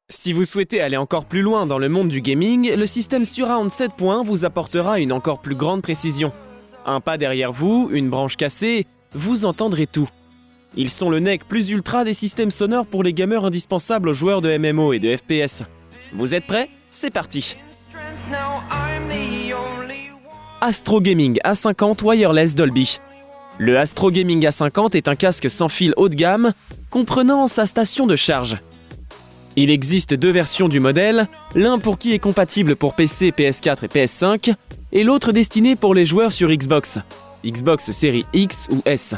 Si vous souhaitez aller encore plus loin dans le monde du gaming, le système Surround 7.1 vous apportera une encore plus grande précision. Un pas derrière vous, une branche cassée, vous entendrez tout. Ils sont le nec plus ultra des systèmes sonores pour les gamers indispensables aux joueurs de MMO et de FPS. Vous êtes prêts? C'est parti! Astro Gaming A50 Wireless Dolby. Le Astro Gaming A50 est un casque sans fil haut de gamme, comprenant sa station de charge. Il existe deux versions du modèle, l'un pour qui est compatible pour PC, PS4 et PS5, et l'autre destiné pour les joueurs sur Xbox, Xbox Series X ou S.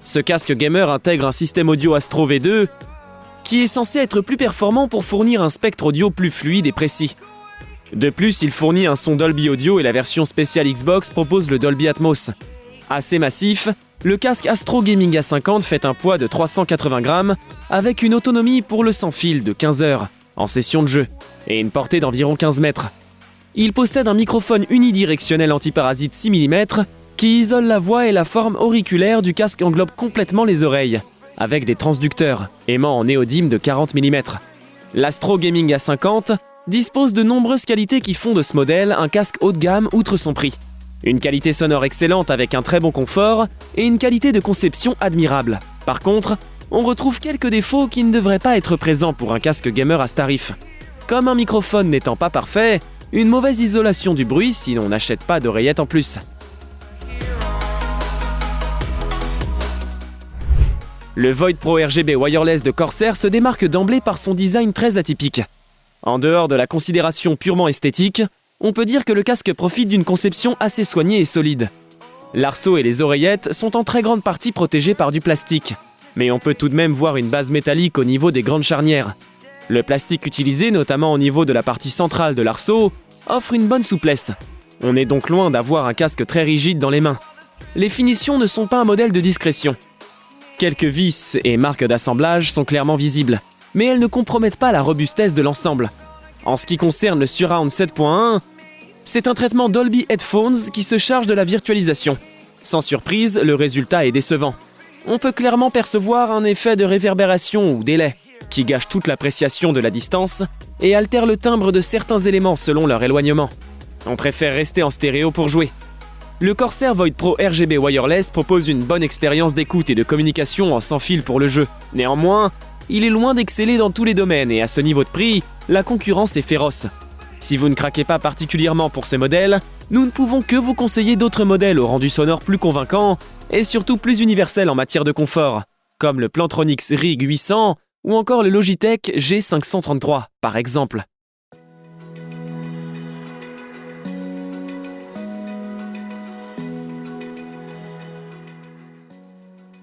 Ce casque gamer intègre un système audio Astro V2 qui est censé être plus performant pour fournir un spectre audio plus fluide et précis. De plus, il fournit un son Dolby Audio et la version spéciale Xbox propose le Dolby Atmos. Assez massif, le casque Astro Gaming A50 fait un poids de 380 grammes avec une autonomie pour le sans fil de 15 heures en session de jeu et une portée d'environ 15 mètres. Il possède un microphone unidirectionnel antiparasite 6 mm qui isole la voix et la forme auriculaire du casque englobe complètement les oreilles avec des transducteurs aimant en néodyme de 40 mm. L'Astro Gaming A50 dispose de nombreuses qualités qui font de ce modèle un casque haut de gamme outre son prix. Une qualité sonore excellente avec un très bon confort et une qualité de conception admirable. Par contre, on retrouve quelques défauts qui ne devraient pas être présents pour un casque gamer à ce tarif. Comme un microphone n'étant pas parfait, une mauvaise isolation du bruit si l'on n'achète pas d'oreillettes en plus. Le Void Pro RGB Wireless de Corsair se démarque d'emblée par son design très atypique. En dehors de la considération purement esthétique, on peut dire que le casque profite d'une conception assez soignée et solide. L'arceau et les oreillettes sont en très grande partie protégés par du plastique, mais on peut tout de même voir une base métallique au niveau des grandes charnières. Le plastique utilisé, notamment au niveau de la partie centrale de l'arceau, offre une bonne souplesse. On est donc loin d'avoir un casque très rigide dans les mains. Les finitions ne sont pas un modèle de discrétion. Quelques vis et marques d'assemblage sont clairement visibles, mais elles ne compromettent pas la robustesse de l'ensemble. En ce qui concerne le Surround 7.1, c'est un traitement Dolby Headphones qui se charge de la virtualisation. Sans surprise, le résultat est décevant. On peut clairement percevoir un effet de réverbération ou délai, qui gâche toute l'appréciation de la distance et altère le timbre de certains éléments selon leur éloignement. On préfère rester en stéréo pour jouer. Le Corsair Void Pro RGB Wireless propose une bonne expérience d'écoute et de communication en sans fil pour le jeu. Néanmoins, il est loin d'exceller dans tous les domaines et à ce niveau de prix, la concurrence est féroce. Si vous ne craquez pas particulièrement pour ce modèle, nous ne pouvons que vous conseiller d'autres modèles au rendu sonore plus convaincant et surtout plus universel en matière de confort, comme le Plantronics Rig 800 ou encore le Logitech G533 par exemple.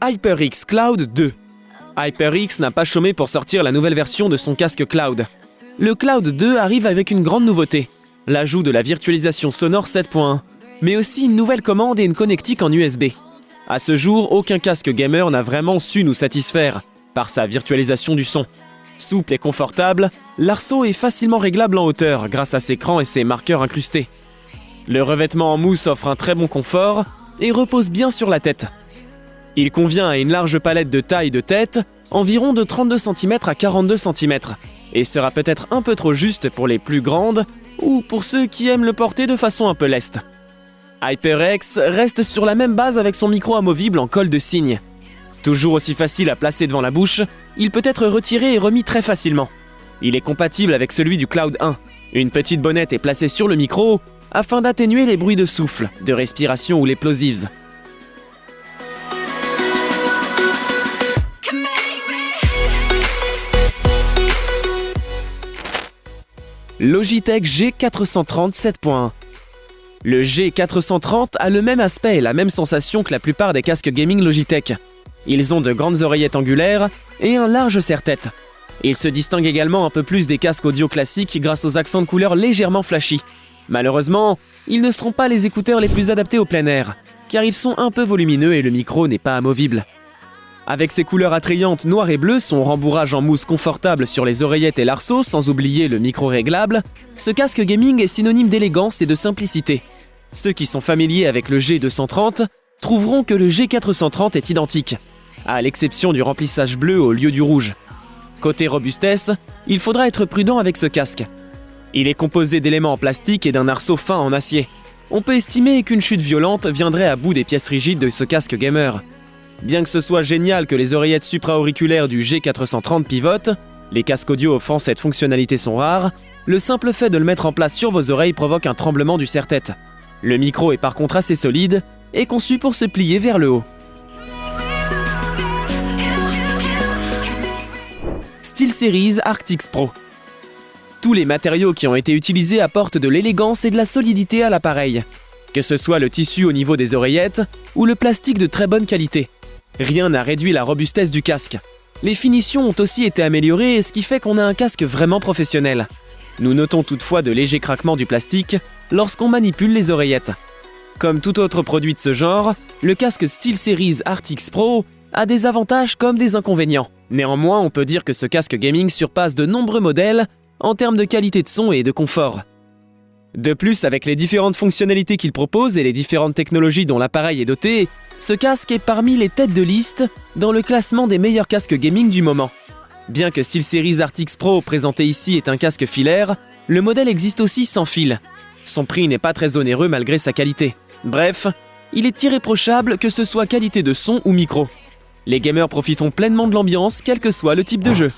HyperX Cloud 2. HyperX n'a pas chômé pour sortir la nouvelle version de son casque Cloud. Le Cloud 2 arrive avec une grande nouveauté, l'ajout de la virtualisation sonore 7.1, mais aussi une nouvelle commande et une connectique en USB. À ce jour, aucun casque gamer n'a vraiment su nous satisfaire par sa virtualisation du son. Souple et confortable, l'arceau est facilement réglable en hauteur grâce à ses crans et ses marqueurs incrustés. Le revêtement en mousse offre un très bon confort et repose bien sur la tête. Il convient à une large palette de taille de tête, environ de 32 cm à 42 cm, et sera peut-être un peu trop juste pour les plus grandes ou pour ceux qui aiment le porter de façon un peu leste. HyperX reste sur la même base avec son micro amovible en colle de cygne. Toujours aussi facile à placer devant la bouche, il peut être retiré et remis très facilement. Il est compatible avec celui du Cloud 1. Une petite bonnette est placée sur le micro afin d'atténuer les bruits de souffle, de respiration ou les plosives. Logitech G430 7.1. Le G430 a le même aspect et la même sensation que la plupart des casques gaming Logitech. Ils ont de grandes oreillettes angulaires et un large serre-tête. Ils se distinguent également un peu plus des casques audio classiques grâce aux accents de couleurs légèrement flashy. Malheureusement, ils ne seront pas les écouteurs les plus adaptés au plein air, car ils sont un peu volumineux et le micro n'est pas amovible. Avec ses couleurs attrayantes noir et bleu, son rembourrage en mousse confortable sur les oreillettes et l'arceau, sans oublier le micro réglable, ce casque gaming est synonyme d'élégance et de simplicité. Ceux qui sont familiers avec le G230 trouveront que le G430 est identique, à l'exception du remplissage bleu au lieu du rouge. Côté robustesse, il faudra être prudent avec ce casque. Il est composé d'éléments en plastique et d'un arceau fin en acier. On peut estimer qu'une chute violente viendrait à bout des pièces rigides de ce casque gamer. Bien que ce soit génial que les oreillettes supra-auriculaires du G430 pivotent, les casques audio offrant cette fonctionnalité sont rares, le simple fait de le mettre en place sur vos oreilles provoque un tremblement du serre-tête. Le micro est par contre assez solide et conçu pour se plier vers le haut. SteelSeries Arctis Pro. Tous les matériaux qui ont été utilisés apportent de l'élégance et de la solidité à l'appareil. Que ce soit le tissu au niveau des oreillettes ou le plastique de très bonne qualité. Rien n'a réduit la robustesse du casque. Les finitions ont aussi été améliorées, ce qui fait qu'on a un casque vraiment professionnel. Nous notons toutefois de légers craquements du plastique lorsqu'on manipule les oreillettes. Comme tout autre produit de ce genre, le casque SteelSeries Arctis Pro a des avantages comme des inconvénients. Néanmoins, on peut dire que ce casque gaming surpasse de nombreux modèles en termes de qualité de son et de confort. De plus, avec les différentes fonctionnalités qu'il propose et les différentes technologies dont l'appareil est doté, ce casque est parmi les têtes de liste dans le classement des meilleurs casques gaming du moment. Bien que SteelSeries Arctis Pro présenté ici est un casque filaire, le modèle existe aussi sans fil. Son prix n'est pas très onéreux malgré sa qualité. Bref, il est irréprochable que ce soit qualité de son ou micro. Les gamers profiteront pleinement de l'ambiance, quel que soit le type de jeu.